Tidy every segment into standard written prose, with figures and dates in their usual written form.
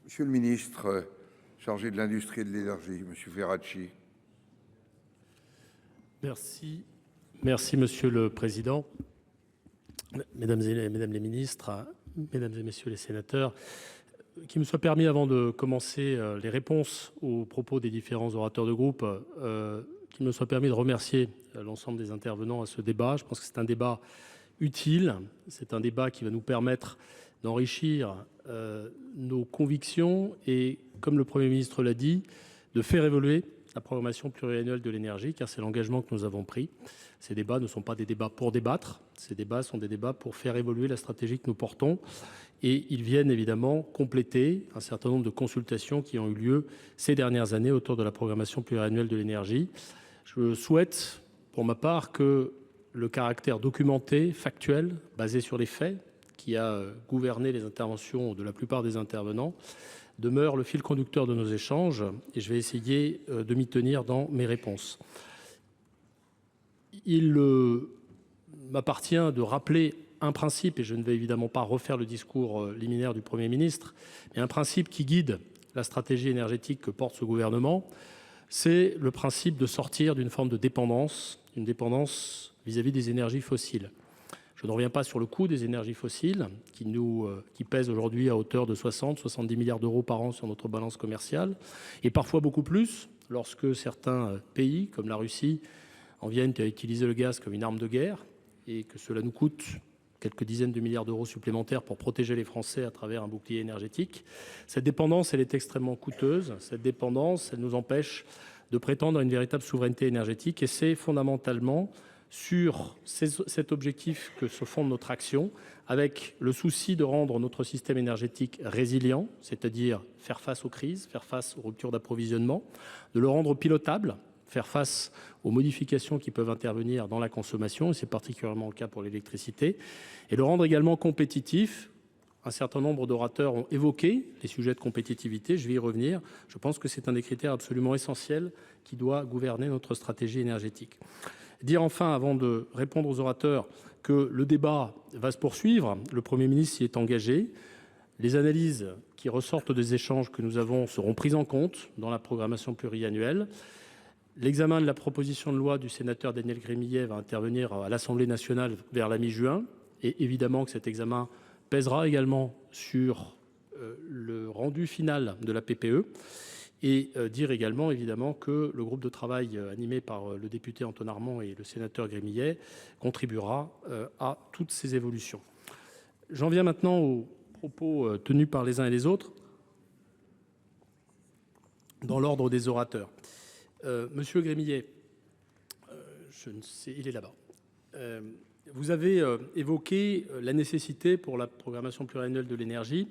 Monsieur le ministre chargé de l'Industrie et de l'Énergie, Monsieur Ferracci. Merci. Merci, Monsieur le Président. Mesdames les ministres, Mesdames et Messieurs les sénateurs, qu'il me soit permis, avant de commencer les réponses aux propos des différents orateurs de groupe, qu'il me soit permis de remercier l'ensemble des intervenants à ce débat. Je pense que c'est un débat utile, c'est un débat qui va nous permettre d'enrichir nos convictions et, comme le Premier ministre l'a dit, de faire évoluer la programmation pluriannuelle de l'énergie, car c'est l'engagement que nous avons pris. Ces débats ne sont pas des débats pour débattre, ces débats sont des débats pour faire évoluer la stratégie que nous portons, et ils viennent évidemment compléter un certain nombre de consultations qui ont eu lieu ces dernières années autour de la programmation pluriannuelle de l'énergie. Je souhaite, pour ma part, que le caractère documenté, factuel, basé sur les faits, qui a gouverné les interventions de la plupart des intervenants, demeure le fil conducteur de nos échanges, et je vais essayer de m'y tenir dans mes réponses. Il m'appartient de rappeler un principe, et je ne vais évidemment pas refaire le discours liminaire du Premier ministre, mais un principe qui guide la stratégie énergétique que porte ce gouvernement, c'est le principe de sortir d'une forme de dépendance, une dépendance vis-à-vis des énergies fossiles. Je ne reviens pas sur le coût des énergies fossiles qui pèse aujourd'hui à hauteur de 60-70 milliards d'euros par an sur notre balance commerciale, et parfois beaucoup plus lorsque certains pays, comme la Russie, en viennent à utiliser le gaz comme une arme de guerre, et que cela nous coûte quelques dizaines de milliards d'euros supplémentaires pour protéger les Français à travers un bouclier énergétique. Cette dépendance, elle est extrêmement coûteuse. Cette dépendance, elle nous empêche de prétendre à une véritable souveraineté énergétique, et c'est fondamentalement sur cet objectif que se fonde notre action, avec le souci de rendre notre système énergétique résilient, c'est-à-dire faire face aux crises, faire face aux ruptures d'approvisionnement, de le rendre pilotable, faire face aux modifications qui peuvent intervenir dans la consommation, et c'est particulièrement le cas pour l'électricité, et le rendre également compétitif. Un certain nombre d'orateurs ont évoqué les sujets de compétitivité, je vais y revenir. Je pense que c'est un des critères absolument essentiels qui doit gouverner notre stratégie énergétique. Dire enfin, avant de répondre aux orateurs, que le débat va se poursuivre. Le Premier ministre s'y est engagé. Les analyses qui ressortent des échanges que nous avons seront prises en compte dans la programmation pluriannuelle. L'examen de la proposition de loi du sénateur Daniel Gremillet va intervenir à l'Assemblée nationale vers la mi-juin. Et évidemment que cet examen pèsera également sur le rendu final de la PPE. Et dire également, évidemment, que le groupe de travail animé par le député Antoine Armand et le sénateur Gremillet contribuera à toutes ces évolutions. J'en viens maintenant aux propos tenus par les uns et les autres, dans l'ordre des orateurs. Monsieur Gremillet, je ne sais, il est là-bas. Vous avez évoqué la nécessité pour la programmation pluriannuelle de l'énergie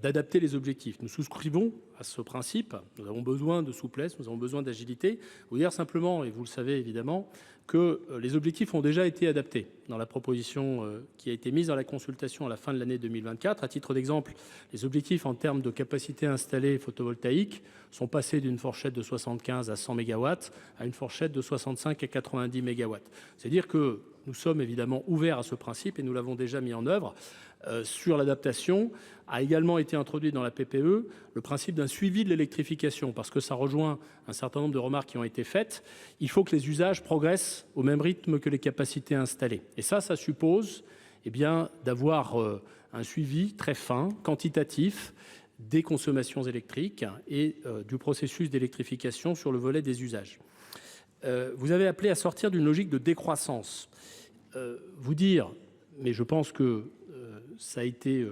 d'adapter les objectifs. Nous souscrivons à ce principe. Nous avons besoin de souplesse, nous avons besoin d'agilité. Vous dire simplement, et vous le savez évidemment, que les objectifs ont déjà été adaptés dans la proposition qui a été mise dans la consultation à la fin de l'année 2024. À titre d'exemple, les objectifs en termes de capacité installée photovoltaïque sont passés d'une fourchette de 75 à 100 MW à une fourchette de 65 à 90 MW. C'est-à-dire que nous sommes évidemment ouverts à ce principe et nous l'avons déjà mis en œuvre. Sur l'adaptation, a également été introduit dans la PPE le principe d'un suivi de l'électrification, parce que ça rejoint un certain nombre de remarques qui ont été faites. Il faut que les usages progressent au même rythme que les capacités installées. Et ça suppose d'avoir un suivi très fin, quantitatif, des consommations électriques et du processus d'électrification sur le volet des usages. Vous avez appelé à sortir d'une logique de décroissance. Vous dire, mais je pense que ça a été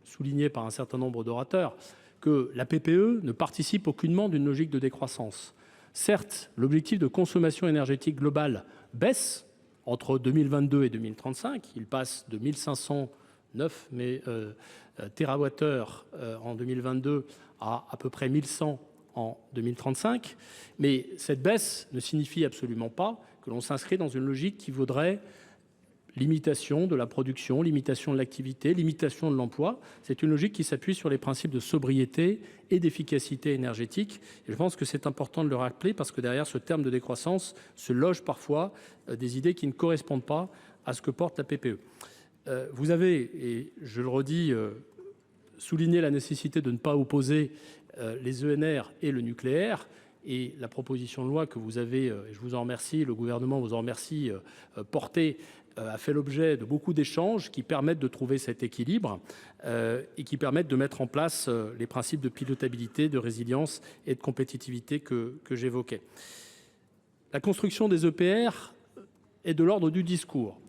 souligné par un certain nombre d'orateurs, que la PPE ne participe aucunement d'une logique de décroissance. Certes, l'objectif de consommation énergétique globale baisse entre 2022 et 2035. Il passe de 1509 TWh en 2022 à peu près 1100 en 2035. Mais cette baisse ne signifie absolument pas que l'on s'inscrit dans une logique qui vaudrait limitation de la production, limitation de l'activité, limitation de l'emploi. C'est une logique qui s'appuie sur les principes de sobriété et d'efficacité énergétique. Et je pense que c'est important de le rappeler parce que derrière ce terme de décroissance se logent parfois des idées qui ne correspondent pas à ce que porte la PPE. Vous avez, et je le redis, souligné la nécessité de ne pas opposer les ENR et le nucléaire. Et la proposition de loi que vous avez, et je vous en remercie, le gouvernement vous en remercie, portée, a fait l'objet de beaucoup d'échanges qui permettent de trouver cet équilibre et qui permettent de mettre en place les principes de pilotabilité, de résilience et de compétitivité que j'évoquais. La construction des EPR est de l'ordre du discours.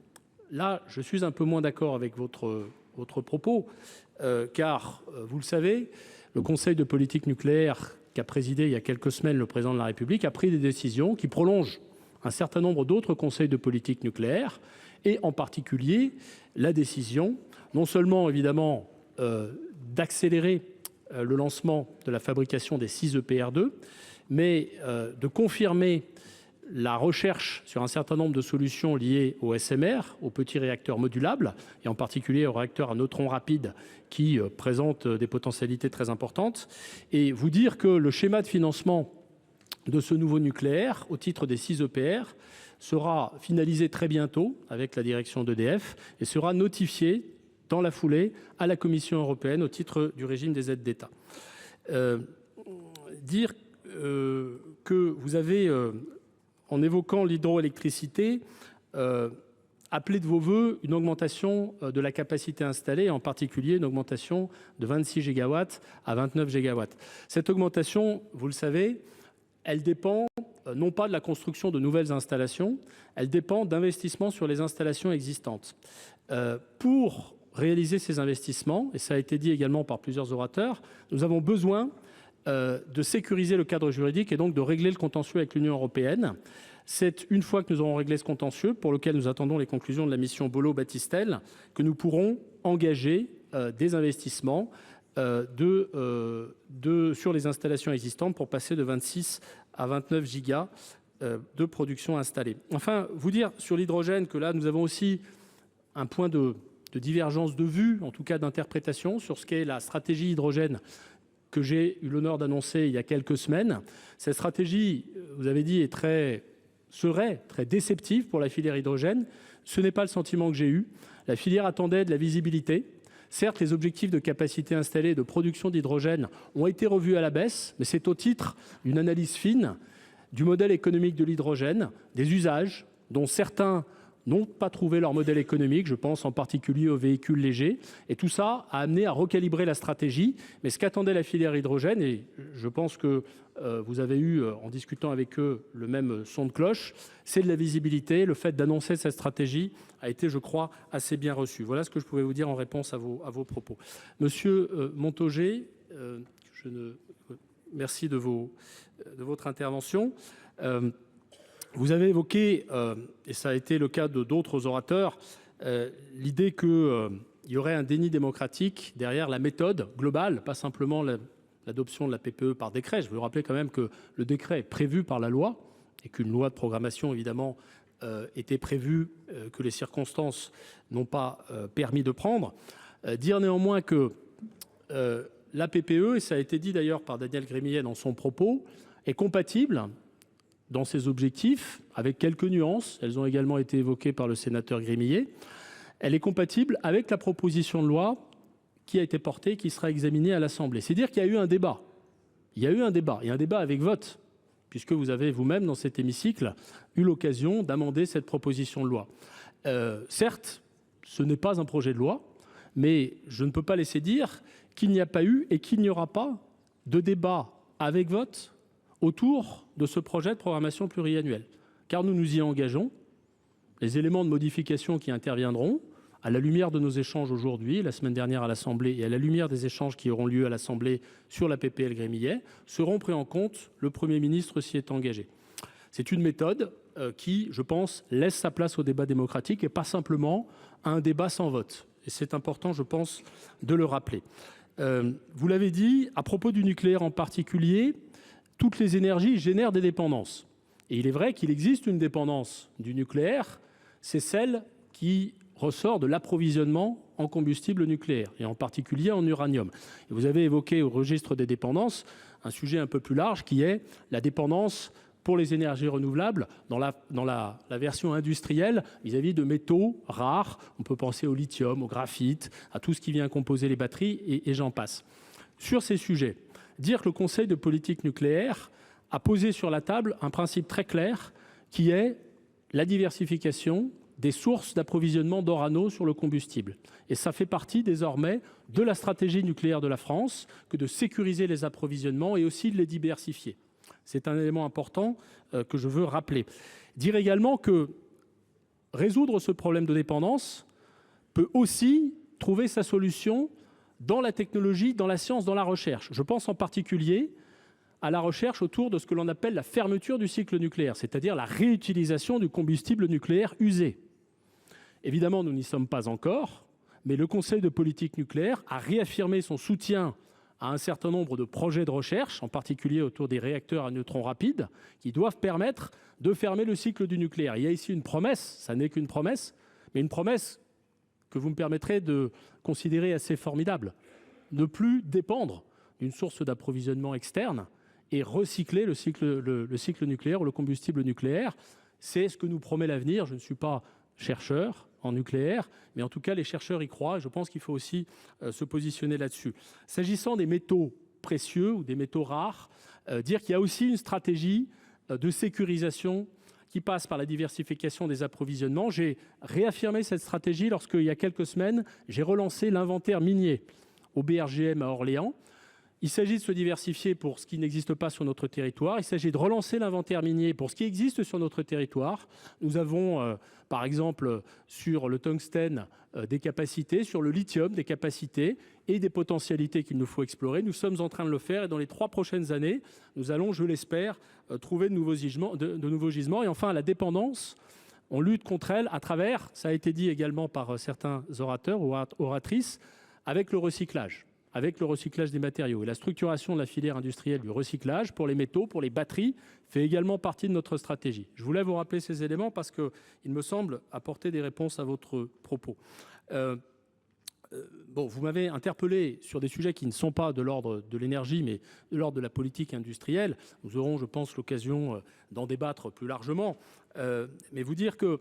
Là, je suis un peu moins d'accord avec votre propos, car, vous le savez, le Conseil de politique nucléaire qu'a présidé il y a quelques semaines le président de la République a pris des décisions qui prolongent un certain nombre d'autres conseils de politique nucléaire, et en particulier la décision non seulement évidemment d'accélérer le lancement de la fabrication des 6 EPR2, mais de confirmer la recherche sur un certain nombre de solutions liées au SMR, aux petits réacteurs modulables, et en particulier aux réacteurs à neutrons rapides qui présentent des potentialités très importantes, et vous dire que le schéma de financement de ce nouveau nucléaire, au titre des 6 EPR, sera finalisé très bientôt avec la direction d'EDF et sera notifié dans la foulée à la Commission européenne au titre du régime des aides d'État. Dire que vous avez, en évoquant l'hydroélectricité, appelé de vos voeux une augmentation de la capacité installée, en particulier une augmentation de 26 gigawatts à 29 gigawatts. Cette augmentation, vous le savez, elle dépend non pas de la construction de nouvelles installations, elle dépend d'investissements sur les installations existantes. Pour réaliser ces investissements, et ça a été dit également par plusieurs orateurs, nous avons besoin de sécuriser le cadre juridique et donc de régler le contentieux avec l'Union européenne. C'est une fois que nous aurons réglé ce contentieux, pour lequel nous attendons les conclusions de la mission Bolo-Battistel, que nous pourrons engager des investissements sur les installations existantes pour passer de 26 à 29 gigas de production installée. Enfin, vous dire sur l'hydrogène que là, nous avons aussi un point de divergence de vue, en tout cas d'interprétation, sur ce qu'est la stratégie hydrogène que j'ai eu l'honneur d'annoncer il y a quelques semaines. Cette stratégie, vous avez dit, serait très déceptive pour la filière hydrogène. Ce n'est pas le sentiment que j'ai eu. La filière attendait de la visibilité. Certes, les objectifs de capacité installée et de production d'hydrogène ont été revus à la baisse, mais c'est au titre d'une analyse fine du modèle économique de l'hydrogène, des usages dont certains n'ont pas trouvé leur modèle économique, je pense en particulier aux véhicules légers, et tout ça a amené à recalibrer la stratégie. Mais ce qu'attendait la filière hydrogène, et je pense que vous avez eu, en discutant avec eux, le même son de cloche, c'est de la visibilité. Le fait d'annoncer cette stratégie a été, je crois, assez bien reçu. Voilà ce que je pouvais vous dire en réponse à vos propos. Monsieur Montaugé, merci de votre intervention. Vous avez évoqué, et ça a été le cas de d'autres orateurs, l'idée qu'il y aurait un déni démocratique derrière la méthode globale, pas simplement l'adoption de la PPE par décret. Je veux rappeler quand même que le décret est prévu par la loi et qu'une loi de programmation, évidemment, était prévue, que les circonstances n'ont pas permis de prendre. Dire néanmoins que la PPE, et ça a été dit d'ailleurs par Daniel Gremillet dans son propos, est compatible dans ses objectifs, avec quelques nuances, elles ont également été évoquées par le sénateur Gremillet, elle est compatible avec la proposition de loi qui a été portée, qui sera examinée à l'Assemblée. C'est dire qu'il y a eu un débat. Il y a eu un débat, et un débat avec vote, puisque vous avez vous-même, dans cet hémicycle, eu l'occasion d'amender cette proposition de loi. Certes, ce n'est pas un projet de loi, mais je ne peux pas laisser dire qu'il n'y a pas eu et qu'il n'y aura pas de débat avec vote autour de ce projet de programmation pluriannuelle. Car nous nous y engageons. Les éléments de modification qui interviendront, à la lumière de nos échanges aujourd'hui, la semaine dernière à l'Assemblée, et à la lumière des échanges qui auront lieu à l'Assemblée sur la PPL Gremillet, seront pris en compte. Le Premier ministre s'y est engagé. C'est une méthode qui, je pense, laisse sa place au débat démocratique et pas simplement à un débat sans vote. Et c'est important, je pense, de le rappeler. Vous l'avez dit, à propos du nucléaire en particulier, toutes les énergies génèrent des dépendances. Et il est vrai qu'il existe une dépendance du nucléaire, c'est celle qui ressort de l'approvisionnement en combustible nucléaire, et en particulier en uranium. Et vous avez évoqué au registre des dépendances un sujet un peu plus large qui est la dépendance pour les énergies renouvelables dans la version industrielle vis-à-vis de métaux rares. On peut penser au lithium, au graphite, à tout ce qui vient composer les batteries et j'en passe. Sur ces sujets, dire que le Conseil de politique nucléaire a posé sur la table un principe très clair qui est la diversification des sources d'approvisionnement d'Orano sur le combustible. Et ça fait partie désormais de la stratégie nucléaire de la France que de sécuriser les approvisionnements et aussi de les diversifier. C'est un élément important que je veux rappeler. Dire également que résoudre ce problème de dépendance peut aussi trouver sa solution dans la technologie, dans la science, dans la recherche. Je pense en particulier à la recherche autour de ce que l'on appelle la fermeture du cycle nucléaire, c'est-à-dire la réutilisation du combustible nucléaire usé. Évidemment, nous n'y sommes pas encore, mais le Conseil de politique nucléaire a réaffirmé son soutien à un certain nombre de projets de recherche, en particulier autour des réacteurs à neutrons rapides, qui doivent permettre de fermer le cycle du nucléaire. Il y a ici une promesse, ça n'est qu'une promesse, mais une promesse que vous me permettrez de considérer assez formidable. Ne plus dépendre d'une source d'approvisionnement externe et recycler le cycle nucléaire ou le combustible nucléaire. C'est ce que nous promet l'avenir. Je ne suis pas chercheur en nucléaire, mais en tout cas, les chercheurs y croient et je pense qu'il faut aussi se positionner là-dessus. S'agissant des métaux précieux ou des métaux rares, dire qu'il y a aussi une stratégie de sécurisation qui passe par la diversification des approvisionnements. J'ai réaffirmé cette stratégie lorsqu'il y a quelques semaines, j'ai relancé l'inventaire minier au BRGM à Orléans. Il s'agit de se diversifier pour ce qui n'existe pas sur notre territoire. Il s'agit de relancer l'inventaire minier pour ce qui existe sur notre territoire. Nous avons, par exemple, sur le tungstène, des capacités, sur le lithium, des capacités et des potentialités qu'il nous faut explorer. Nous sommes en train de le faire et dans les 3 prochaines années, nous allons, je l'espère, trouver de nouveaux gisements. Et enfin, la dépendance, on lutte contre elle à travers, ça a été dit également par certains orateurs ou oratrices, avec le recyclage des matériaux. Et la structuration de la filière industrielle du recyclage pour les métaux, pour les batteries, fait également partie de notre stratégie. Je voulais vous rappeler ces éléments parce qu'ils me semblent apporter des réponses à votre propos. Vous m'avez interpellé sur des sujets qui ne sont pas de l'ordre de l'énergie, mais de l'ordre de la politique industrielle. Nous aurons, je pense, l'occasion d'en débattre plus largement. Mais vous dire qu'il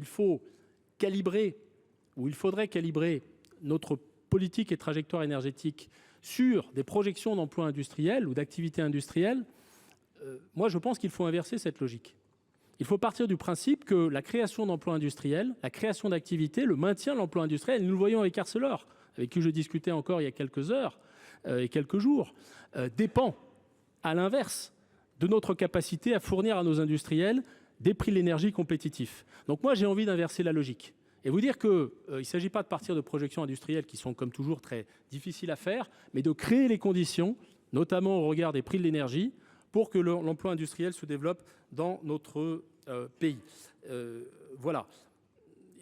faut calibrer, ou il faudrait calibrer notre politique et trajectoire énergétique sur des projections d'emplois industriels ou d'activités industrielles, moi je pense qu'il faut inverser cette logique. Il faut partir du principe que la création d'emplois industriels, la création d'activités, le maintien de l'emploi industriel, nous le voyons avec Arcelor, avec qui je discutais encore il y a quelques heures et quelques jours, dépend à l'inverse de notre capacité à fournir à nos industriels des prix de l'énergie compétitifs. Donc moi j'ai envie d'inverser la logique. Et vous dire qu'il ne s'agit pas de partir de projections industrielles qui sont comme toujours très difficiles à faire, mais de créer les conditions, notamment au regard des prix de l'énergie, pour que l'emploi industriel se développe dans notre pays. Voilà.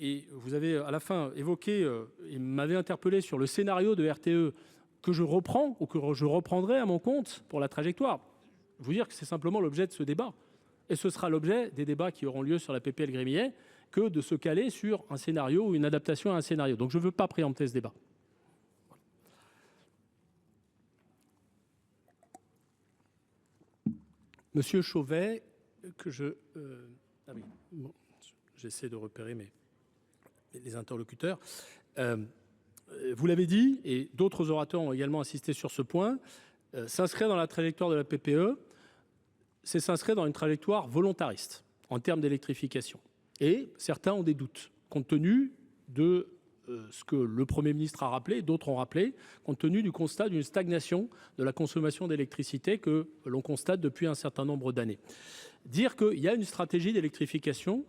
Et vous avez à la fin évoqué, et m'avez interpellé sur le scénario de RTE que je reprends ou que je reprendrai à mon compte pour la trajectoire. Vous dire que c'est simplement l'objet de ce débat. Et ce sera l'objet des débats qui auront lieu sur la PPL Grémillet, que de se caler sur un scénario ou une adaptation à un scénario. Donc je ne veux pas préempter ce débat. Monsieur Chauvet, j'essaie de repérer les interlocuteurs. Vous l'avez dit, et d'autres orateurs ont également insisté sur ce point, s'inscrire dans la trajectoire de la PPE, c'est s'inscrire dans une trajectoire volontariste en termes d'électrification. Et certains ont des doutes, compte tenu de ce que le Premier ministre a rappelé, d'autres ont rappelé, compte tenu du constat d'une stagnation de la consommation d'électricité que l'on constate depuis un certain nombre d'années. Dire qu'il y a une stratégie d'électrification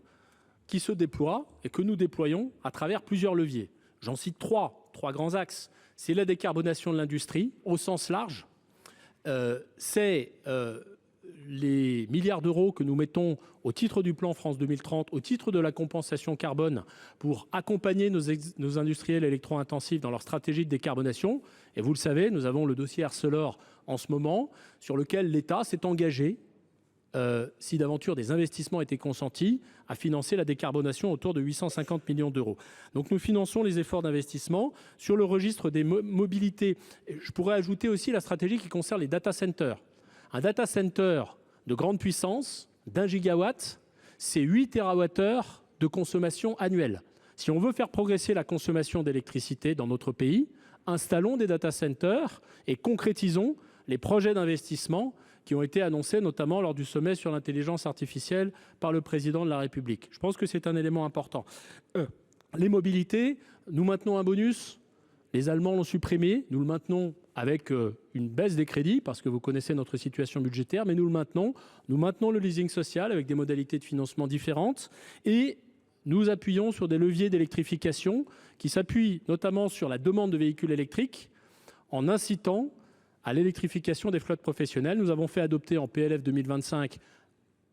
qui se déploie et que nous déployons à travers plusieurs leviers. J'en cite trois grands axes. C'est la décarbonation de l'industrie au sens large. C'est les milliards d'euros que nous mettons au titre du plan France 2030, au titre de la compensation carbone, pour accompagner nos industriels électro-intensifs dans leur stratégie de décarbonation. Et vous le savez, nous avons le dossier Arcelor en ce moment, sur lequel l'État s'est engagé, si d'aventure des investissements étaient consentis, à financer la décarbonation autour de 850 millions d'euros. Donc nous finançons les efforts d'investissement sur le registre des mobilités. Je pourrais ajouter aussi la stratégie qui concerne les data centers. Un data center de grande puissance, d'1 gigawatt, c'est 8 TWh de consommation annuelle. Si on veut faire progresser la consommation d'électricité dans notre pays, installons des data centers et concrétisons les projets d'investissement qui ont été annoncés notamment lors du sommet sur l'intelligence artificielle par le président de la République. Je pense que c'est un élément important. Les mobilités, nous maintenons un bonus. Les Allemands l'ont supprimé. Nous le maintenons avec une baisse des crédits parce que vous connaissez notre situation budgétaire, mais nous le maintenons. Nous maintenons le leasing social avec des modalités de financement différentes et nous appuyons sur des leviers d'électrification qui s'appuient notamment sur la demande de véhicules électriques en incitant à l'électrification des flottes professionnelles. Nous avons fait adopter en PLF 2025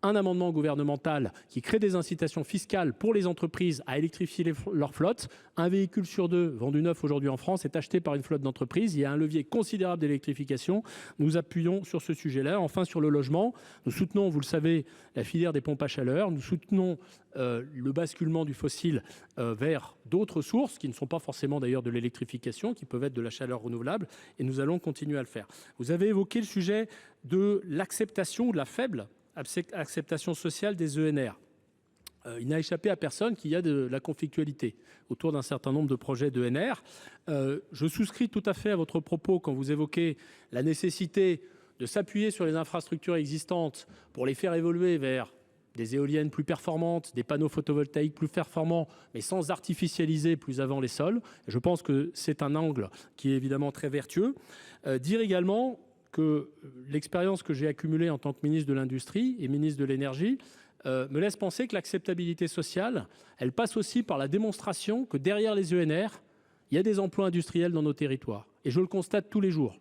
un amendement gouvernemental qui crée des incitations fiscales pour les entreprises à électrifier leur flotte. Un véhicule sur 2 vendu neuf aujourd'hui en France est acheté par une flotte d'entreprises. Il y a un levier considérable d'électrification. Nous appuyons sur ce sujet-là. Enfin, sur le logement, nous soutenons, vous le savez, la filière des pompes à chaleur. Nous soutenons le basculement du fossile vers d'autres sources qui ne sont pas forcément d'ailleurs de l'électrification, qui peuvent être de la chaleur renouvelable. Et nous allons continuer à le faire. Vous avez évoqué le sujet de l'acceptation ou de la faible acceptation sociale des ENR. Il n'a échappé à personne qu'il y a de la conflictualité autour d'un certain nombre de projets d'ENR. Je souscris tout à fait à votre propos quand vous évoquez la nécessité de s'appuyer sur les infrastructures existantes pour les faire évoluer vers des éoliennes plus performantes, des panneaux photovoltaïques plus performants, mais sans artificialiser plus avant les sols. Je pense que c'est un angle qui est évidemment très vertueux. Dire également que l'expérience que j'ai accumulée en tant que ministre de l'Industrie et ministre de l'Énergie me laisse penser que l'acceptabilité sociale, elle passe aussi par la démonstration que derrière les ENR, il y a des emplois industriels dans nos territoires. Et je le constate tous les jours.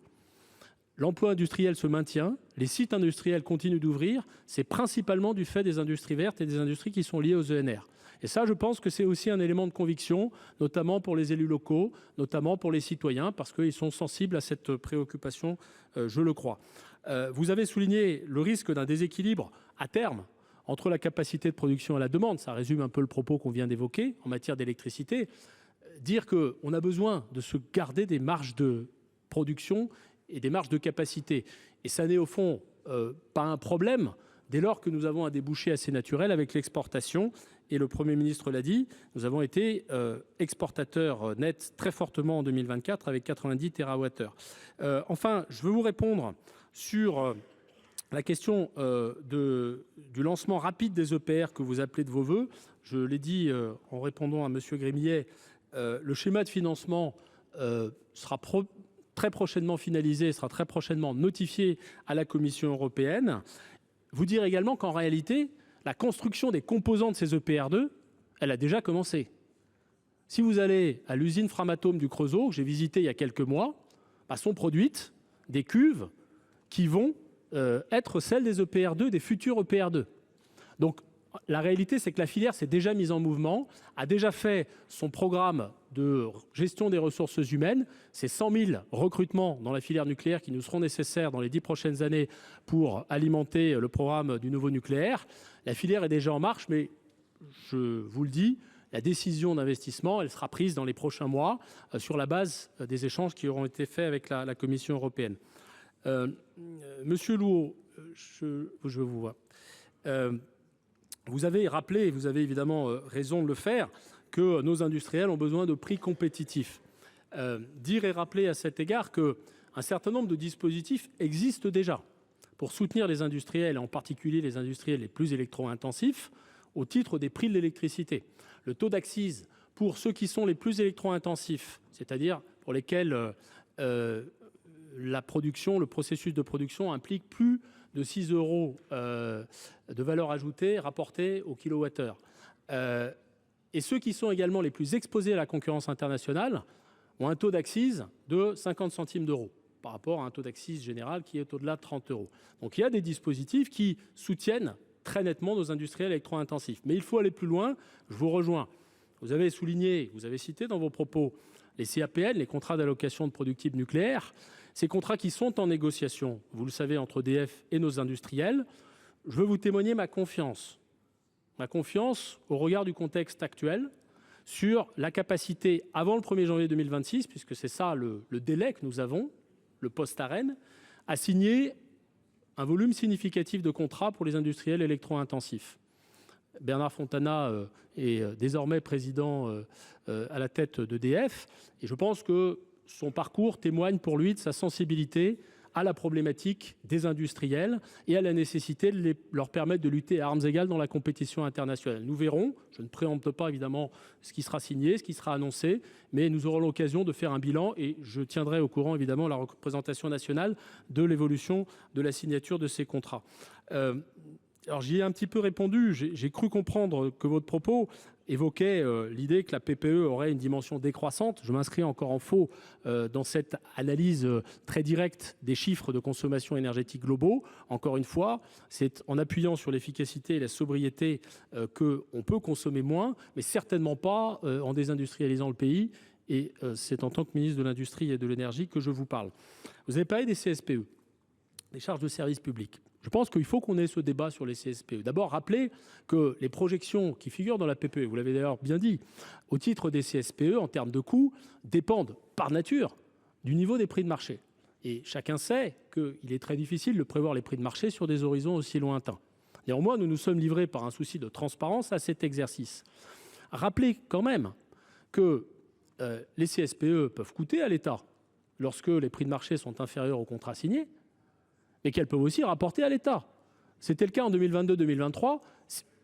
L'emploi industriel se maintient, les sites industriels continuent d'ouvrir, c'est principalement du fait des industries vertes et des industries qui sont liées aux ENR. Et ça, je pense que c'est aussi un élément de conviction, notamment pour les élus locaux, notamment pour les citoyens, parce qu'ils sont sensibles à cette préoccupation, je le crois. Vous avez souligné le risque d'un déséquilibre à terme entre la capacité de production et la demande. Ça résume un peu le propos qu'on vient d'évoquer en matière d'électricité. Dire qu'on a besoin de se garder des marges de production et des marges de capacité. Et ça n'est au fond pas un problème dès lors que nous avons un débouché assez naturel avec l'exportation. Et le Premier ministre l'a dit, nous avons été exportateurs nets très fortement en 2024 avec 90 TWh. Enfin, je veux vous répondre sur la question du lancement rapide des EPR que vous appelez de vos voeux. Je l'ai dit en répondant à M. Grémillet, le schéma de financement sera très prochainement finalisé, sera très prochainement notifié à la Commission européenne. Vous dire également qu'en réalité, la construction des composants de ces EPR2, elle a déjà commencé. Si vous allez à l'usine Framatome du Creusot, que j'ai visité il y a quelques mois, sont produites des cuves qui vont être celles des EPR2, des futurs EPR2. Donc la réalité, c'est que la filière s'est déjà mise en mouvement, a déjà fait son programme de gestion des ressources humaines. C'est 100 000 recrutements dans la filière nucléaire qui nous seront nécessaires dans les 10 prochaines années pour alimenter le programme du nouveau nucléaire. La filière est déjà en marche, mais je vous le dis, la décision d'investissement, elle sera prise dans les prochains mois sur la base des échanges qui auront été faits avec la Commission européenne. Monsieur Louot, je vous vois. Vous avez rappelé, et vous avez évidemment raison de le faire, que nos industriels ont besoin de prix compétitifs. Dire et rappeler à cet égard qu'un certain nombre de dispositifs existent déjà pour soutenir les industriels, et en particulier les industriels les plus électro-intensifs, au titre des prix de l'électricité. Le taux d'accise pour ceux qui sont les plus électro-intensifs, c'est-à-dire pour lesquels la production, le processus de production implique plus de 6 € de valeur ajoutée rapportée au kilowattheure. Et ceux qui sont également les plus exposés à la concurrence internationale ont un taux d'accise de 50 centimes d'euros par rapport à un taux d'accise général qui est au-delà de 30 €. Donc il y a des dispositifs qui soutiennent très nettement nos industriels électro-intensifs. Mais il faut aller plus loin, je vous rejoins. Vous avez souligné, vous avez cité dans vos propos les CAPN, les contrats d'allocation de productibles nucléaires, ces contrats qui sont en négociation, vous le savez, entre EDF et nos industriels. Je veux vous témoigner ma confiance au regard du contexte actuel sur la capacité, avant le 1er janvier 2026, puisque c'est ça le délai que nous avons, le post-ARENH, à signer un volume significatif de contrats pour les industriels électro-intensifs. Bernard Fontana est désormais président à la tête d'EDF et je pense que son parcours témoigne pour lui de sa sensibilité à la problématique des industriels et à la nécessité de leur permettre de lutter à armes égales dans la compétition internationale. Nous verrons, je ne préempte pas évidemment ce qui sera signé, ce qui sera annoncé, mais nous aurons l'occasion de faire un bilan et je tiendrai au courant évidemment la représentation nationale de l'évolution de la signature de ces contrats. Alors j'y ai un petit peu répondu, j'ai cru comprendre que votre propos évoquait l'idée que la PPE aurait une dimension décroissante. Je m'inscris encore en faux dans cette analyse très directe des chiffres de consommation énergétique globaux. Encore une fois, c'est en appuyant sur l'efficacité et la sobriété qu'on peut consommer moins, mais certainement pas en désindustrialisant le pays. Et c'est en tant que ministre de l'Industrie et de l'Énergie que je vous parle. Vous avez parlé des CSPE, des charges de service public. Je pense qu'il faut qu'on ait ce débat sur les CSPE. D'abord, rappelez que les projections qui figurent dans la PPE, vous l'avez d'ailleurs bien dit, au titre des CSPE, en termes de coûts, dépendent par nature du niveau des prix de marché. Et chacun sait qu'il est très difficile de prévoir les prix de marché sur des horizons aussi lointains. Néanmoins, nous nous sommes livrés par un souci de transparence à cet exercice. Rappelez quand même que les CSPE peuvent coûter à l'État lorsque les prix de marché sont inférieurs aux contrats signés, mais qu'elles peuvent aussi rapporter à l'État. C'était le cas en 2022-2023.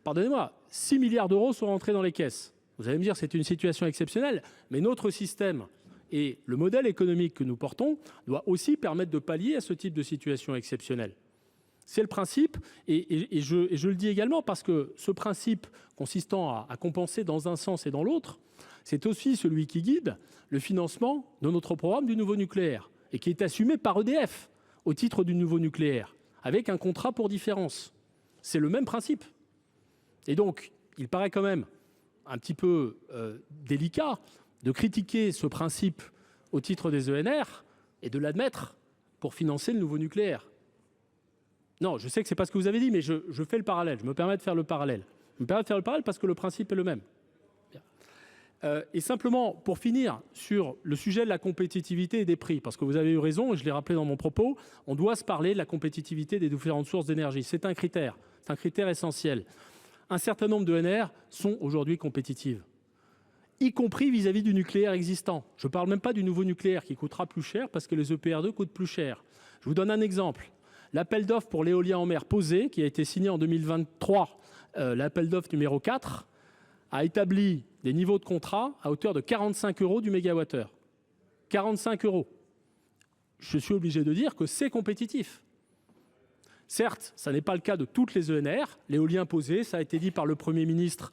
Pardonnez-moi, 6 milliards d'euros sont rentrés dans les caisses. Vous allez me dire que c'est une situation exceptionnelle, mais notre système et le modèle économique que nous portons doit aussi permettre de pallier à ce type de situation exceptionnelle. C'est le principe, et je le dis également parce que ce principe consistant à compenser dans un sens et dans l'autre, c'est aussi celui qui guide le financement de notre programme du nouveau nucléaire et qui est assumé par EDF. Au titre du nouveau nucléaire, avec un contrat pour différence. C'est le même principe. Et donc, il paraît quand même un petit peu délicat de critiquer ce principe au titre des ENR et de l'admettre pour financer le nouveau nucléaire. Non, je sais que ce n'est pas ce que vous avez dit, mais je fais le parallèle. Je me permets de faire le parallèle. Je me permets de faire le parallèle parce que le principe est le même. Et simplement, pour finir sur le sujet de la compétitivité et des prix, parce que vous avez eu raison, et je l'ai rappelé dans mon propos, on doit se parler de la compétitivité des différentes sources d'énergie. C'est un critère essentiel. Un certain nombre d'ENR sont aujourd'hui compétitives, y compris vis-à-vis du nucléaire existant. Je ne parle même pas du nouveau nucléaire qui coûtera plus cher parce que les EPR2 coûtent plus cher. Je vous donne un exemple. L'appel d'offres pour l'éolien en mer posé, qui a été signé en 2023, l'appel d'offres numéro 4, a établi des niveaux de contrat à hauteur de 45 € du mégawattheure. 45 €. Je suis obligé de dire que c'est compétitif. Certes, ça n'est pas le cas de toutes les ENR. L'éolien posé, ça a été dit par le Premier ministre,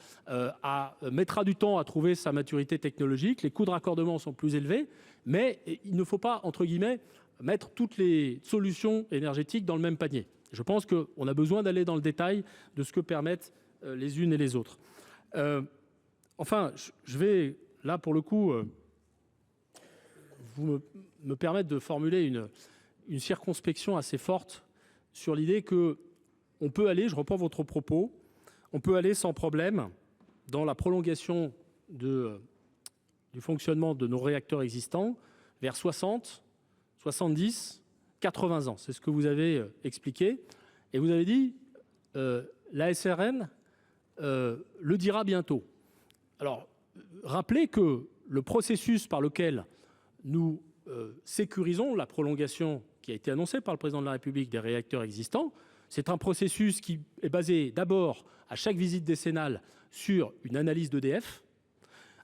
mettra du temps à trouver sa maturité technologique. Les coûts de raccordement sont plus élevés, mais il ne faut pas, entre guillemets, mettre toutes les solutions énergétiques dans le même panier. Je pense qu'on a besoin d'aller dans le détail de ce que permettent les unes et les autres. Enfin, je vais, là, pour le coup, vous me permettre de formuler une circonspection assez forte sur l'idée qu'on peut aller, je reprends votre propos, on peut aller sans problème dans la prolongation du fonctionnement de nos réacteurs existants vers 60, 70, 80 ans. C'est ce que vous avez expliqué. Et vous avez dit, la SRN le dira bientôt. Alors, rappelez que le processus par lequel nous sécurisons la prolongation qui a été annoncée par le président de la République des réacteurs existants, c'est un processus qui est basé d'abord à chaque visite décennale sur une analyse d'EDF,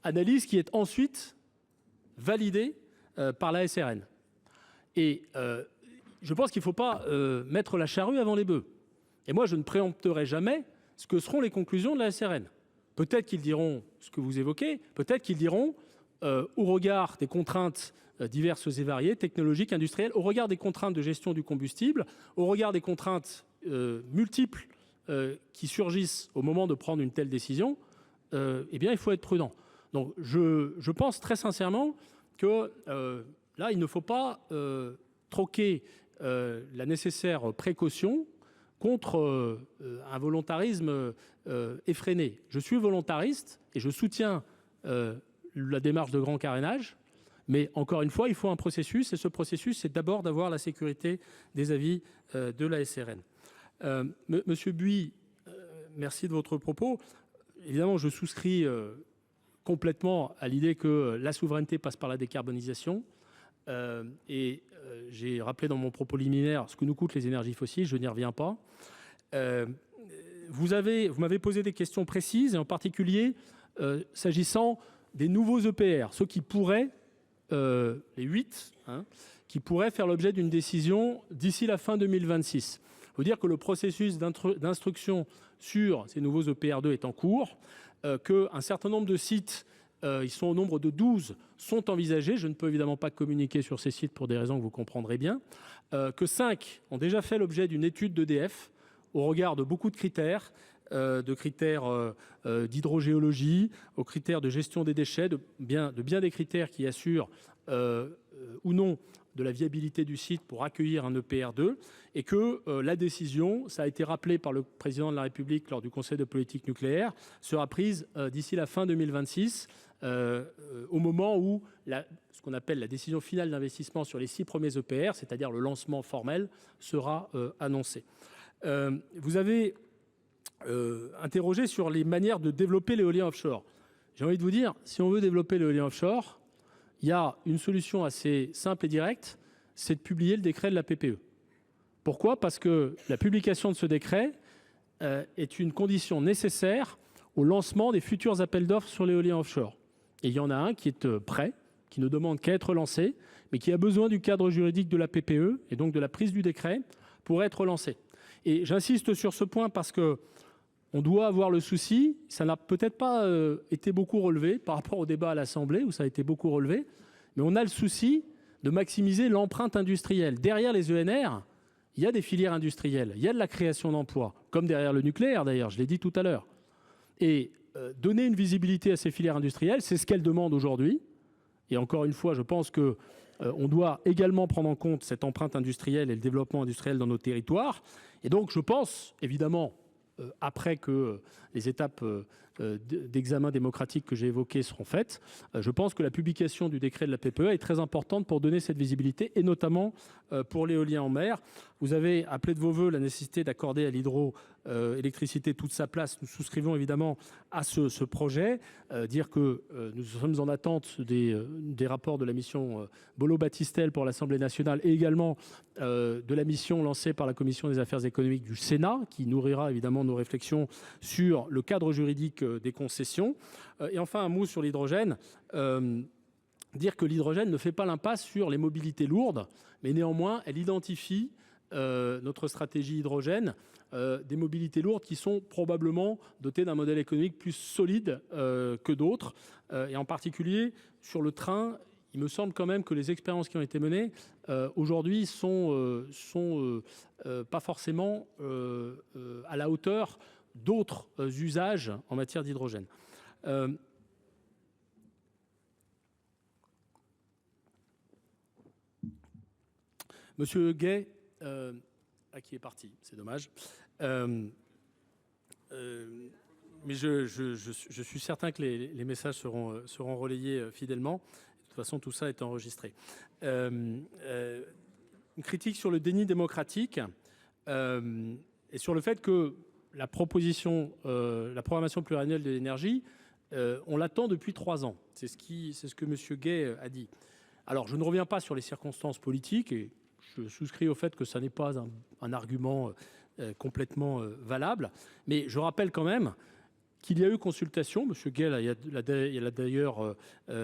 analyse qui est ensuite validée par la SRN. Et je pense qu'il ne faut pas mettre la charrue avant les bœufs. Et moi, je ne préempterai jamais ce que seront les conclusions de la SRN. Peut-être qu'ils diront ce que vous évoquez, peut-être qu'ils diront, au regard des contraintes diverses et variées, technologiques, industrielles, au regard des contraintes de gestion du combustible, au regard des contraintes multiples qui surgissent au moment de prendre une telle décision, eh bien, il faut être prudent. Donc, je pense très sincèrement que là, il ne faut pas troquer la nécessaire précaution contre un volontarisme effréné. Je suis volontariste et je soutiens la démarche de grand carénage, Mais encore une fois, il faut un processus, et ce processus, c'est d'abord d'avoir la sécurité des avis de la SRN. Monsieur Buy, merci de votre propos. Évidemment, je souscris complètement à l'idée que la souveraineté passe par la décarbonisation. J'ai rappelé dans mon propos liminaire ce que nous coûtent les énergies fossiles, je n'y reviens pas. Vous m'avez posé des questions précises, et en particulier s'agissant des nouveaux EPR, ceux qui pourraient, les 8, qui pourraient faire l'objet d'une décision d'ici la fin 2026. Il faut dire que le processus d'instruction sur ces nouveaux EPR2 est en cours, qu'un certain nombre de sites, ils sont au nombre de 12, sont envisagés. Je ne peux évidemment pas communiquer sur ces sites pour des raisons que vous comprendrez bien. Que 5 ont déjà fait l'objet d'une étude d'EDF au regard de beaucoup de critères d'hydrogéologie, aux critères de gestion des déchets, de bien des critères qui assurent ou non de la viabilité du site pour accueillir un EPR2, et que la décision, ça a été rappelé par le président de la République lors du Conseil de politique nucléaire, sera prise d'ici la fin 2026, au moment où ce qu'on appelle la décision finale d'investissement sur les 6 premiers EPR, c'est-à-dire le lancement formel, sera annoncé. Vous avez interrogé sur les manières de développer l'éolien offshore. J'ai envie de vous dire, si on veut développer l'éolien offshore, il y a une solution assez simple et directe, c'est de publier le décret de la PPE. Pourquoi ? Parce que la publication de ce décret est une condition nécessaire au lancement des futurs appels d'offres sur l'éolien offshore. Et il y en a un qui est prêt, qui ne demande qu'à être lancé, mais qui a besoin du cadre juridique de la PPE et donc de la prise du décret pour être lancé. Et j'insiste sur ce point parce que on doit avoir le souci, ça n'a peut-être pas été beaucoup relevé par rapport au débat à l'Assemblée où ça a été beaucoup relevé, mais on a le souci de maximiser l'empreinte industrielle. Derrière les ENR, il y a des filières industrielles, il y a de la création d'emplois, comme derrière le nucléaire d'ailleurs, je l'ai dit tout à l'heure. Et donner une visibilité à ces filières industrielles, c'est ce qu'elles demandent aujourd'hui. Et encore une fois, je pense que on doit également prendre en compte cette empreinte industrielle et le développement industriel dans nos territoires. Et donc je pense, évidemment, après que les étapes d'examen démocratique que j'ai évoquées seront faites, je pense que la publication du décret de la PPE est très importante pour donner cette visibilité, et notamment pour l'éolien en mer. Vous avez appelé de vos voeux la nécessité d'accorder à l'hydroélectricité toute sa place. Nous souscrivons évidemment à ce projet. Dire que nous sommes en attente des rapports de la mission Bolo-Battistel pour l'Assemblée nationale, et également de la mission lancée par la Commission des affaires économiques du Sénat, qui nourrira évidemment nos réflexions sur le cadre juridique des concessions. Et enfin, un mot sur l'hydrogène. Dire que l'hydrogène ne fait pas l'impasse sur les mobilités lourdes, mais néanmoins, elle identifie notre stratégie hydrogène, des mobilités lourdes qui sont probablement dotées d'un modèle économique plus solide que d'autres. Et en particulier, sur le train, il me semble quand même que les expériences qui ont été menées aujourd'hui sont pas forcément à la hauteur d'autres usages en matière d'hydrogène. Monsieur Gay, qui est parti, c'est dommage. Mais je suis certain que les messages seront relayés fidèlement. De toute façon, tout ça est enregistré. Une critique sur le déni démocratique et sur le fait que la programmation pluriannuelle de l'énergie, on l'attend depuis 3 ans. C'est ce que M. Gay a dit. Alors, je ne reviens pas sur les circonstances politiques, et je souscris au fait que ça n'est pas un argument complètement valable, mais je rappelle quand même qu'il y a eu consultation, M. Gay l'a d'ailleurs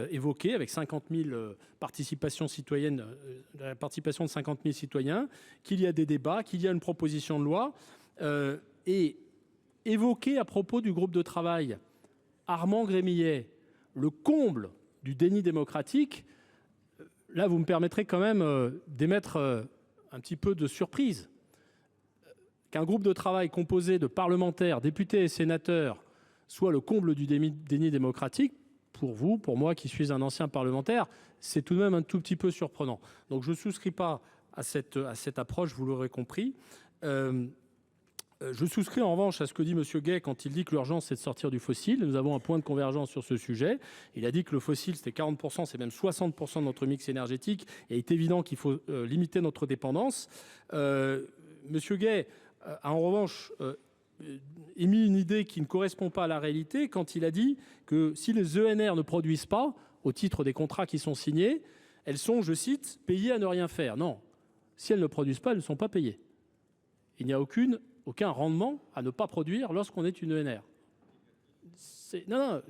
évoqué, avec 50 000 participations citoyennes, la participation de 50 000 citoyens, qu'il y a des débats, qu'il y a une proposition de loi, et évoqué à propos du groupe de travail Armand Grémillet, le comble du déni démocratique. Là, vous me permettrez quand même d'émettre un petit peu de surprise. Qu'un groupe de travail composé de parlementaires, députés et sénateurs soit le comble du déni démocratique, pour vous, pour moi qui suis un ancien parlementaire, c'est tout de même un tout petit peu surprenant. Donc je ne souscris pas à cette approche, vous l'aurez compris. Je souscris en revanche à ce que dit M. Gay quand il dit que l'urgence, c'est de sortir du fossile. Nous avons un point de convergence sur ce sujet. Il a dit que le fossile, c'était 40%, c'est même 60% de notre mix énergétique. Et il est évident qu'il faut limiter notre dépendance. M. Gay a en revanche émis une idée qui ne correspond pas à la réalité quand il a dit que si les ENR ne produisent pas, au titre des contrats qui sont signés, elles sont, je cite, payées à ne rien faire. Non, si elles ne produisent pas, elles ne sont pas payées. Il n'y a aucun rendement à ne pas produire lorsqu'on est une ENR. Non,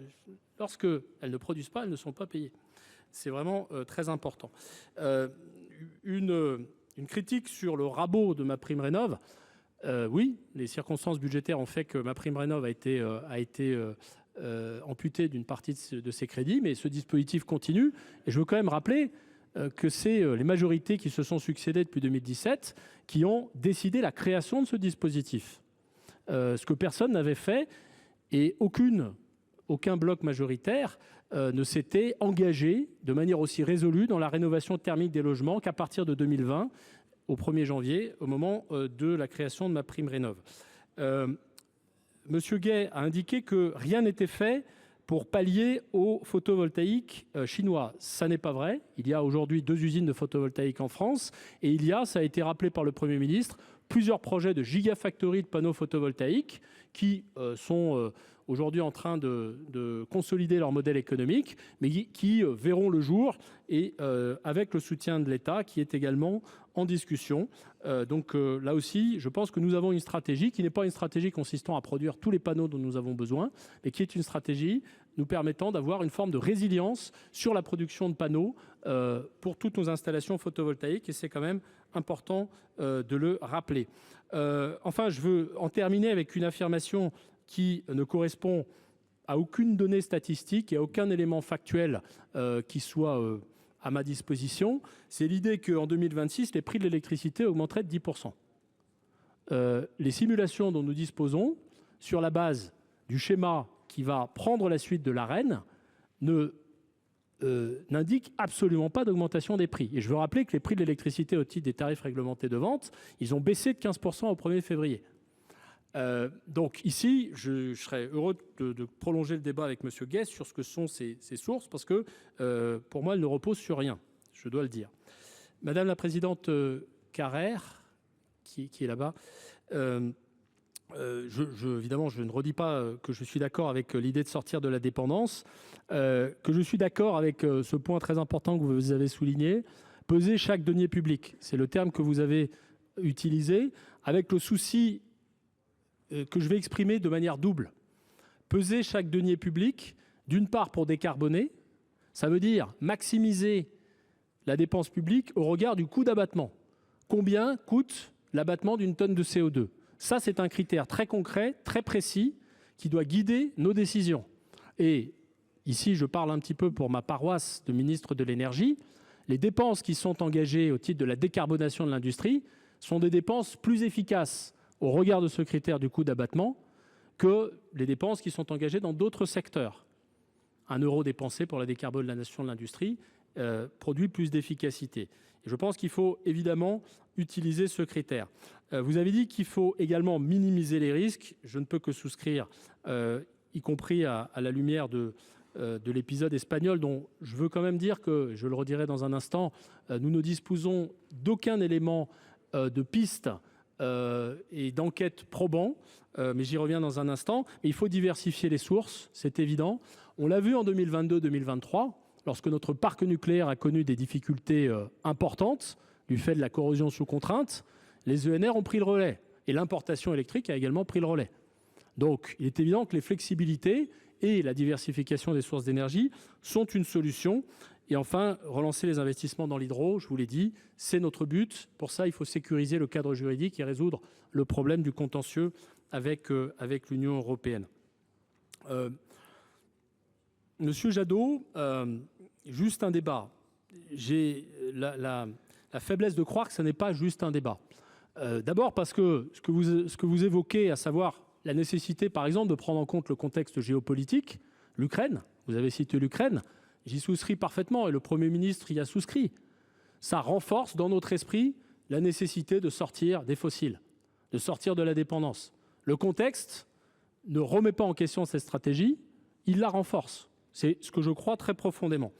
lorsqu'elles ne produisent pas, elles ne sont pas payées. C'est vraiment très important. Une critique sur le rabot de MaPrimeRénov'. Oui, les circonstances budgétaires ont fait que MaPrimeRénov' a été amputée d'une partie de ses crédits, mais ce dispositif continue. Et je veux quand même rappeler que c'est les majorités qui se sont succédées depuis 2017 qui ont décidé la création de ce dispositif. Ce que personne n'avait fait et aucun bloc majoritaire ne s'était engagé de manière aussi résolue dans la rénovation thermique des logements qu'à partir de 2020, au 1er janvier, au moment de la création de MaPrimeRénov'. Monsieur Gay a indiqué que rien n'était fait pour pallier au photovoltaïque chinois. Ça n'est pas vrai. Il y a aujourd'hui 2 usines de photovoltaïque en France et il y a, ça a été rappelé par le Premier ministre, plusieurs projets de gigafactories de panneaux photovoltaïques qui sont aujourd'hui en train de consolider leur modèle économique, mais qui verront le jour et avec le soutien de l'État qui est également en discussion. Donc là aussi, je pense que nous avons une stratégie qui n'est pas une stratégie consistant à produire tous les panneaux dont nous avons besoin, mais qui est une stratégie nous permettant d'avoir une forme de résilience sur la production de panneaux pour toutes nos installations photovoltaïques, et c'est quand même important de le rappeler. Enfin, je veux en terminer avec une affirmation qui ne correspond à aucune donnée statistique et à aucun élément factuel qui soit à ma disposition. C'est l'idée qu'en 2026, les prix de l'électricité augmenteraient de 10%. Les simulations dont nous disposons, sur la base du schéma qui va prendre la suite de l'Arenh, n'indiquent absolument pas d'augmentation des prix. Et je veux rappeler que les prix de l'électricité au titre des tarifs réglementés de vente, ils ont baissé de 15% au 1er février. Donc ici, je serais heureux de prolonger le débat avec M. Guest sur ce que sont ces sources, parce que pour moi, elles ne reposent sur rien, je dois le dire. Madame la présidente Carrère, qui est là-bas, évidemment, je ne redis pas que je suis d'accord avec l'idée de sortir de la dépendance, que je suis d'accord avec ce point très important que vous avez souligné, peser chaque denier public. C'est le terme que vous avez utilisé, avec le souci que je vais exprimer de manière double. Peser chaque denier public, d'une part pour décarboner, ça veut dire maximiser la dépense publique au regard du coût d'abattement. Combien coûte l'abattement d'une tonne de CO2 ? Ça, c'est un critère très concret, très précis, qui doit guider nos décisions. Et ici, je parle un petit peu pour ma paroisse de ministre de l'Énergie. Les dépenses qui sont engagées au titre de la décarbonation de l'industrie sont des dépenses plus efficaces au regard de ce critère du coût d'abattement que les dépenses qui sont engagées dans d'autres secteurs. 1 euro dépensé pour la décarbonation de l'industrie produit plus d'efficacité. Et je pense qu'il faut évidemment utiliser ce critère. Vous avez dit qu'il faut également minimiser les risques. Je ne peux que souscrire, y compris à la lumière de l'épisode espagnol, dont je veux quand même dire que, je le redirai dans un instant, nous ne disposons d'aucun élément de piste et d'enquête probant, mais j'y reviens dans un instant. Mais il faut diversifier les sources, c'est évident. On l'a vu en 2022-2023, lorsque notre parc nucléaire a connu des difficultés importantes du fait de la corrosion sous contrainte, les ENR ont pris le relais et l'importation électrique a également pris le relais. Donc il est évident que les flexibilités et la diversification des sources d'énergie sont une solution. Et enfin, relancer les investissements dans l'hydro, je vous l'ai dit, c'est notre but. Pour ça, il faut sécuriser le cadre juridique et résoudre le problème du contentieux avec l'Union européenne. Monsieur Jadot, juste un débat. J'ai la faiblesse de croire que ce n'est pas juste un débat. D'abord parce que ce que vous évoquez, à savoir la nécessité, par exemple, de prendre en compte le contexte géopolitique, l'Ukraine, vous avez cité l'Ukraine, j'y souscris parfaitement et le Premier ministre y a souscrit. Ça renforce dans notre esprit la nécessité de sortir des fossiles. de sortir de la dépendance. Le contexte ne remet pas en question cette stratégie, il la renforce. C'est ce que je crois très profondément.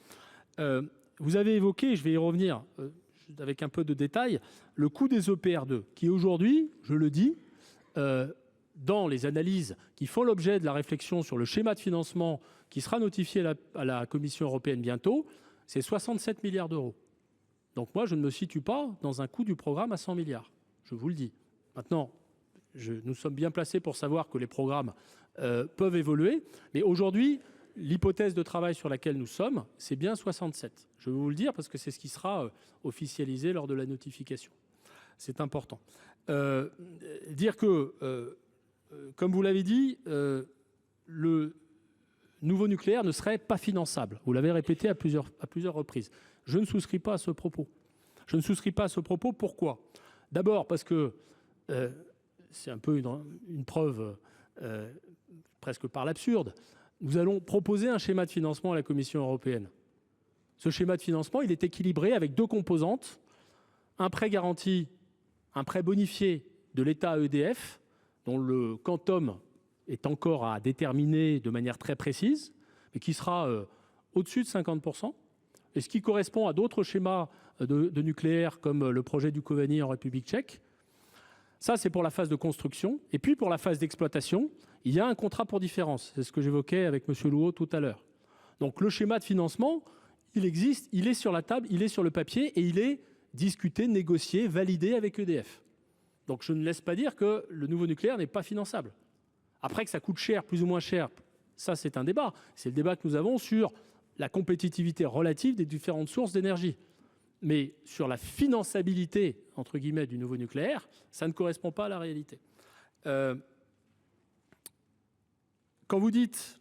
Vous avez évoqué, je vais y revenir avec un peu de détail, le coût des EPR2, qui aujourd'hui, je le dis, dans les analyses qui font l'objet de la réflexion sur le schéma de financement qui sera notifié à la Commission européenne bientôt, c'est 67 milliards d'euros. Donc moi, je ne me situe pas dans un coût du programme à 100 milliards, je vous le dis. Maintenant, nous sommes bien placés pour savoir que les programmes peuvent évoluer, mais aujourd'hui, l'hypothèse de travail sur laquelle nous sommes, c'est bien 67. Je vais vous le dire parce que c'est ce qui sera officialisé lors de la notification. C'est important. Dire que, comme vous l'avez dit, le nouveau nucléaire ne serait pas finançable. Vous l'avez répété à plusieurs reprises. Je ne souscris pas à ce propos. Je ne souscris pas à ce propos. Pourquoi ? D'abord parce que c'est un peu une preuve presque par l'absurde. Nous allons proposer un schéma de financement à la Commission européenne. Ce schéma de financement, il est équilibré avec deux composantes. Un prêt garanti, un prêt bonifié de l'État à EDF, dont le quantum est encore à déterminer de manière très précise, mais qui sera au-dessus de 50%, et ce qui correspond à d'autres schémas de nucléaire, comme le projet du Dukovany en République tchèque. Ça, c'est pour la phase de construction. Et puis, pour la phase d'exploitation, il y a un contrat pour différence. C'est ce que j'évoquais avec M. Louot tout à l'heure. Donc, le schéma de financement, il existe, il est sur la table, il est sur le papier et il est discuté, négocié, validé avec EDF. Donc, je ne laisse pas dire que le nouveau nucléaire n'est pas finançable. Après, que ça coûte cher, plus ou moins cher, ça, c'est un débat. C'est le débat que nous avons sur la compétitivité relative des différentes sources d'énergie. Mais sur la finançabilité, entre guillemets, du nouveau nucléaire, ça ne correspond pas à la réalité. Quand vous dites,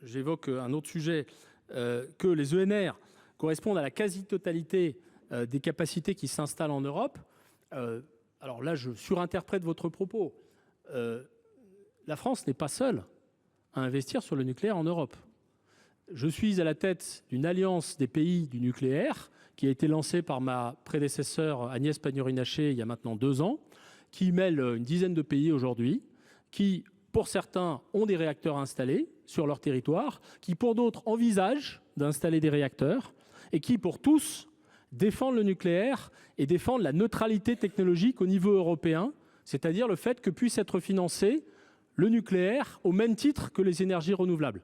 j'évoque un autre sujet, que les ENR correspondent à la quasi-totalité des capacités qui s'installent en Europe, alors là, je surinterprète votre propos. La France n'est pas seule à investir sur le nucléaire en Europe. Je suis à la tête d'une alliance des pays du nucléaire qui a été lancée par ma prédécesseure Agnès Pannier-Runacher il y a maintenant 2 ans, qui mêle une dizaine de pays aujourd'hui, qui, pour certains, ont des réacteurs installés sur leur territoire, qui, pour d'autres, envisagent d'installer des réacteurs, et qui, pour tous, défendent le nucléaire et défendent la neutralité technologique au niveau européen, c'est-à-dire le fait que puisse être financé le nucléaire au même titre que les énergies renouvelables.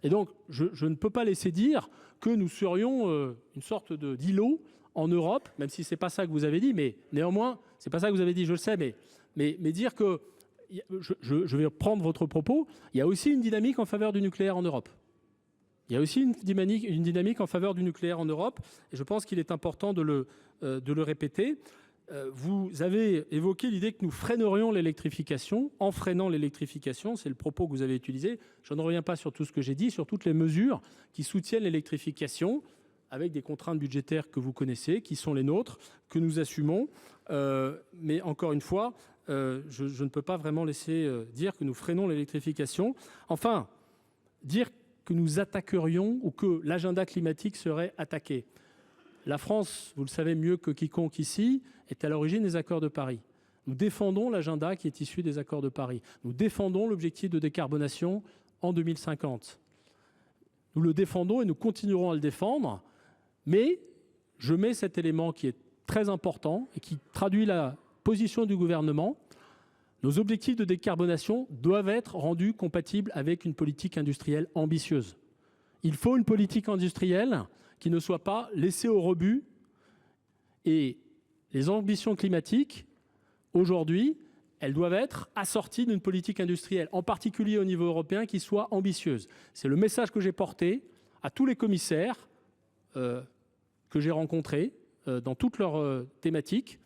Et donc, je ne peux pas laisser dire que nous serions une sorte d'îlot en Europe, même si ce n'est pas ça que vous avez dit, mais néanmoins, ce n'est pas ça que vous avez dit, je le sais, mais dire que, je vais reprendre votre propos, il y a aussi une dynamique en faveur du nucléaire en Europe. Il y a aussi une dynamique en faveur du nucléaire en Europe, et je pense qu'il est important de le répéter. Vous avez évoqué l'idée que nous freinerions l'électrification. En freinant l'électrification, c'est le propos que vous avez utilisé. Je ne reviens pas sur tout ce que j'ai dit, sur toutes les mesures qui soutiennent l'électrification, avec des contraintes budgétaires que vous connaissez, qui sont les nôtres, que nous assumons. Mais encore une fois, je ne peux pas vraiment laisser dire que nous freinons l'électrification. Enfin, dire que nous attaquerions ou que l'agenda climatique serait attaqué. La France, vous le savez mieux que quiconque ici, est à l'origine des accords de Paris. Nous défendons l'agenda qui est issu des accords de Paris. Nous défendons l'objectif de décarbonation en 2050. Nous le défendons et nous continuerons à le défendre, mais je mets cet élément qui est très important et qui traduit la position du gouvernement. Nos objectifs de décarbonation doivent être rendus compatibles avec une politique industrielle ambitieuse. Il faut une politique industrielle qui ne soit pas laissée au rebut. Et les ambitions climatiques, aujourd'hui, elles doivent être assorties d'une politique industrielle, en particulier au niveau européen, qui soit ambitieuse. C'est le message que j'ai porté à tous les commissaires que j'ai rencontrés dans toutes leurs thématiques.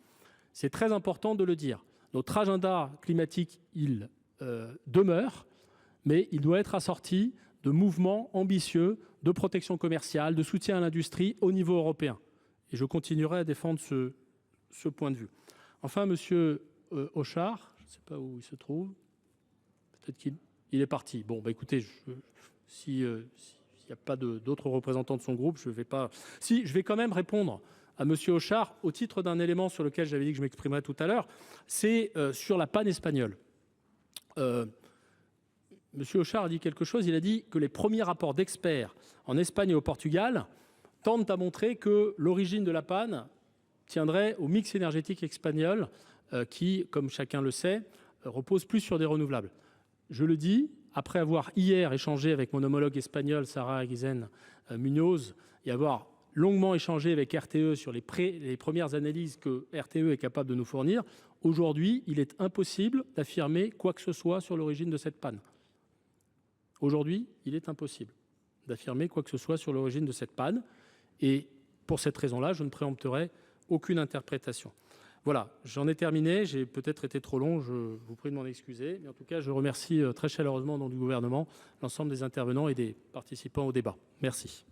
C'est très important de le dire. Notre agenda climatique, il demeure, mais il doit être assorti de mouvements ambitieux, de protection commerciale, de soutien à l'industrie au niveau européen. Et je continuerai à défendre ce point de vue. Enfin, Monsieur Hochart, je ne sais pas où il se trouve, peut-être qu'il est parti. Bon, bah écoutez, s'il n'y a pas d'autres représentants de son groupe, je ne vais pas... Si, je vais quand même répondre à M. Hochart au titre d'un élément sur lequel j'avais dit que je m'exprimerais tout à l'heure, c'est sur la panne espagnole. M. Hochart a dit quelque chose, il a dit que les premiers rapports d'experts en Espagne et au Portugal tentent à montrer que l'origine de la panne tiendrait au mix énergétique espagnol qui, comme chacun le sait, repose plus sur des renouvelables. Je le dis, après avoir hier échangé avec mon homologue espagnol, Sarah Aguisen Munoz, et avoir longuement échangé avec RTE sur les premières analyses que RTE est capable de nous fournir, aujourd'hui, il est impossible d'affirmer quoi que ce soit sur l'origine de cette panne. Aujourd'hui, il est impossible d'affirmer quoi que ce soit sur l'origine de cette panne. Et pour cette raison-là, je ne préempterai aucune interprétation. Voilà, j'en ai terminé. J'ai peut-être été trop long, je vous prie de m'en excuser. Mais en tout cas, je remercie très chaleureusement au nom du gouvernement l'ensemble des intervenants et des participants au débat. Merci.